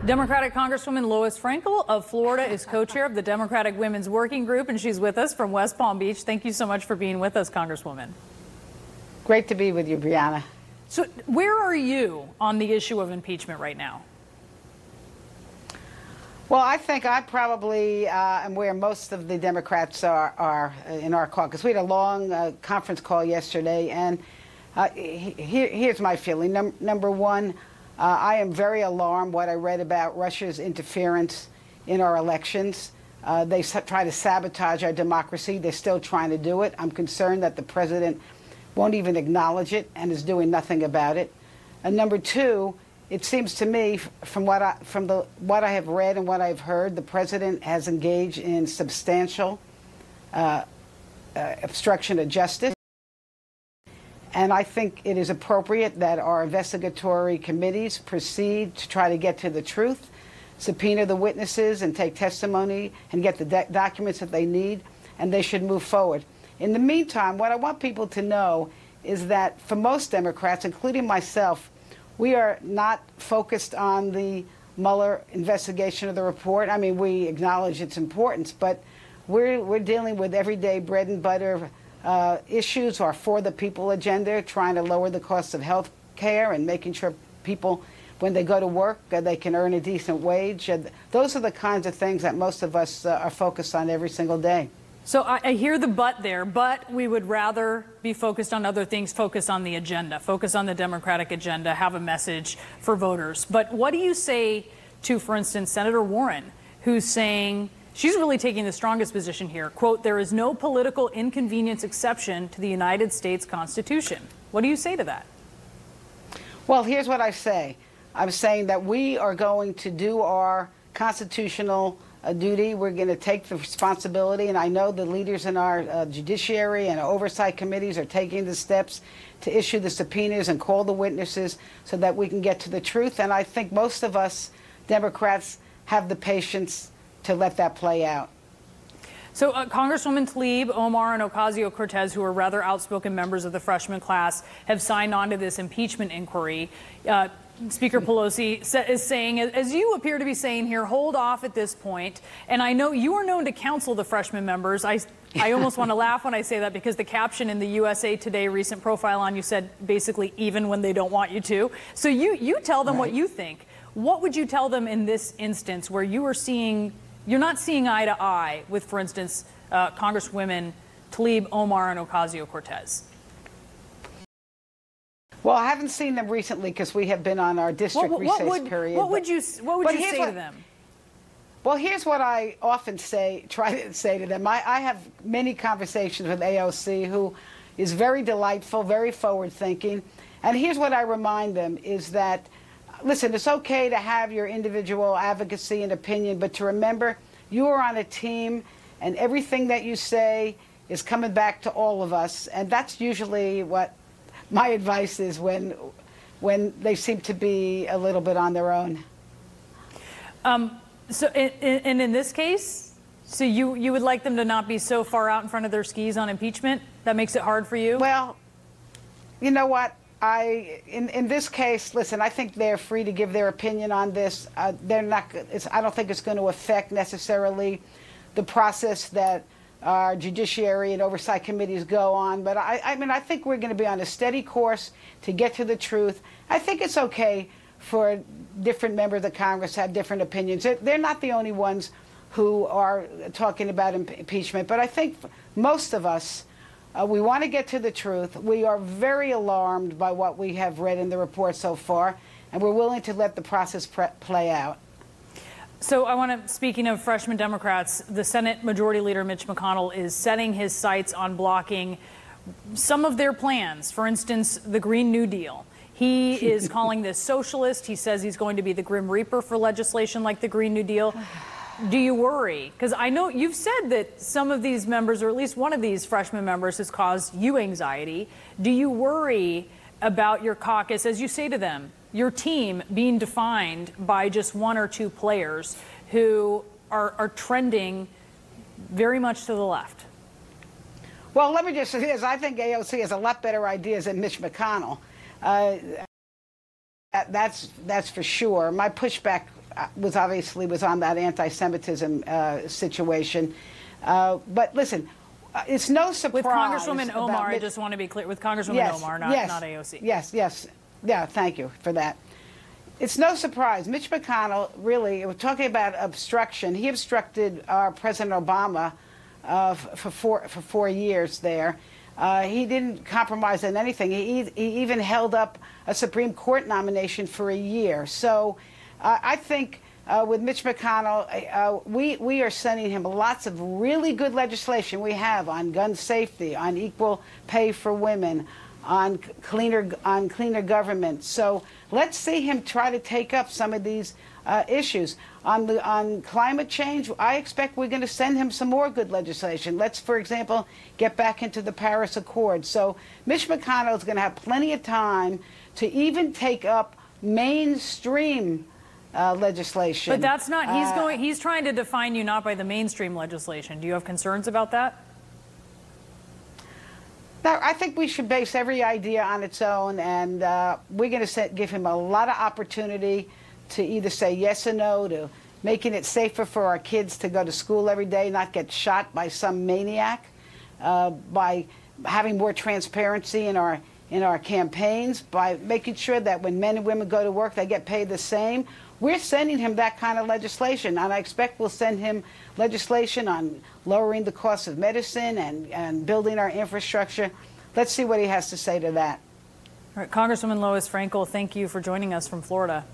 Democratic Congresswoman Lois Frankel of Florida is co-chair of the Democratic Women's Working Group, and she's with us from West Palm Beach. Thank you so much for being with us, Congresswoman. Great to be with you, Brianna. So where are you on the issue of impeachment right now? Well, I think I probably am where most of the Democrats are in our caucus. We had a long conference call yesterday, and here's my feeling. Number one, I am very alarmed what I read about Russia's interference in our elections. They try to sabotage our democracy. They're still trying to do it. I'm concerned that the president won't even acknowledge it and is doing nothing about it. And number two, it seems to me, from what I have read and what I've heard, the president has engaged in substantial obstruction of justice. And I think it is appropriate that our investigatory committees proceed to try to get to the truth, subpoena the witnesses and take testimony and get the documents that they need, and they should move forward. In the meantime, what I want people to know is that for most Democrats, including myself, we are not focused on the Mueller investigation of the report. I mean, we acknowledge its importance, but we're dealing with everyday bread and butter issues, our For the People agenda, trying to lower the cost of health care and making sure people, when they go to work, they can earn a decent wage. Those are the kinds of things that most of us are focused on every single day. So I hear the but there, but we would rather be focused on other things, focus on the agenda, focus on the Democratic agenda, have a message for voters. But what do you say to, for instance, Senator Warren, who's saying she's really taking the strongest position here? Quote, there is no political inconvenience exception to the United States Constitution. What do you say to that? Well, here's what I say. I'm saying that we are going to do our constitutional duty. We're going to take the responsibility, and I know the leaders in our judiciary and our oversight committees are taking the steps to issue the subpoenas and call the witnesses so that we can get to the truth. And I think most of us Democrats have the patience to let that play out. So Congresswoman Tlaib, Omar, and Ocasio-Cortez, who are rather outspoken members of the freshman class, have signed on to this impeachment inquiry. Speaker Pelosi is saying, as you appear to be saying here, hold off at this point. And I know you are known to counsel the freshman members. I almost want to laugh when I say that, because the caption in the USA Today recent profile on you said basically even when they don't want you to. So you tell them what you think. What would you tell them in this instance where you're not seeing eye to eye with, for instance, Congresswomen Tlaib, Omar, and Ocasio-Cortez? Well, I haven't seen them recently because we have been on our district recess period. What would you say to them? Well, here's what I often try to say to them. I have many conversations with AOC, who is very delightful, very forward-thinking. And here's what I remind them is that, listen, it's okay to have your individual advocacy and opinion, but to remember you are on a team, and everything that you say is coming back to all of us. And that's usually what my advice is when they seem to be a little bit on their own. So in this case, so you would like them to not be so far out in front of their skis on impeachment? That makes it hard for you? Well, you know what? In this case, listen, I think they're free to give their opinion on this. I don't think it's going to affect necessarily the process that our judiciary and oversight committees go on. But I mean, I think we're going to be on a steady course to get to the truth. I think it's okay for different members of Congress to have different opinions. They're not the only ones who are talking about impeachment. But I think most of us, we want to get to the truth. We are very alarmed by what we have read in the report so far, and we're willing to let the process play out. So I want to, speaking of freshman Democrats, the Senate Majority Leader Mitch McConnell is setting his sights on blocking some of their plans. For instance, the Green New Deal. He is calling this socialist. He says he's going to be the Grim Reaper for legislation like the Green New Deal. Do you worry? Because I know you've said that some of these members, or at least one of these freshman members, has caused you anxiety. Do you worry about your caucus, as you say to them, your team being defined by just one or two players who are trending very much to the left? Well, let me just say this. I think AOC has a lot better ideas than Mitch McConnell. That's for sure. My pushback was on that anti-Semitism situation. But listen, it's no surprise. With Congresswoman Omar, I just want to be clear, with Congresswoman Omar, not AOC. Yes. Yeah, thank you for that. It's no surprise. Mitch McConnell, really, we're talking about obstruction. He obstructed President Obama for 4 years there. He didn't compromise on anything. He even held up a Supreme Court nomination for a year. So I think with Mitch McConnell, we are sending him lots of really good legislation we have on gun safety, on equal pay for women, on cleaner government. So let's see him try to take up some of these issues. On climate change, I expect we're going to send him some more good legislation. Let's, for example, get back into the Paris Accord. So Mitch McConnell is going to have plenty of time to even take up mainstream legislation. But that's not, he's trying to define you not by the mainstream legislation. Do you have concerns about that? No, I think we should base every idea on its own, and we're going to give him a lot of opportunity to either say yes or no to making it safer for our kids to go to school every day, not get shot by some maniac, by having more transparency in our campaigns, by making sure that when men and women go to work, they get paid the same. We're sending him that kind of legislation, and I expect we'll send him legislation on lowering the cost of medicine and building our infrastructure. Let's see what he has to say to that. All right, Congresswoman Lois Frankel, thank you for joining us from Florida.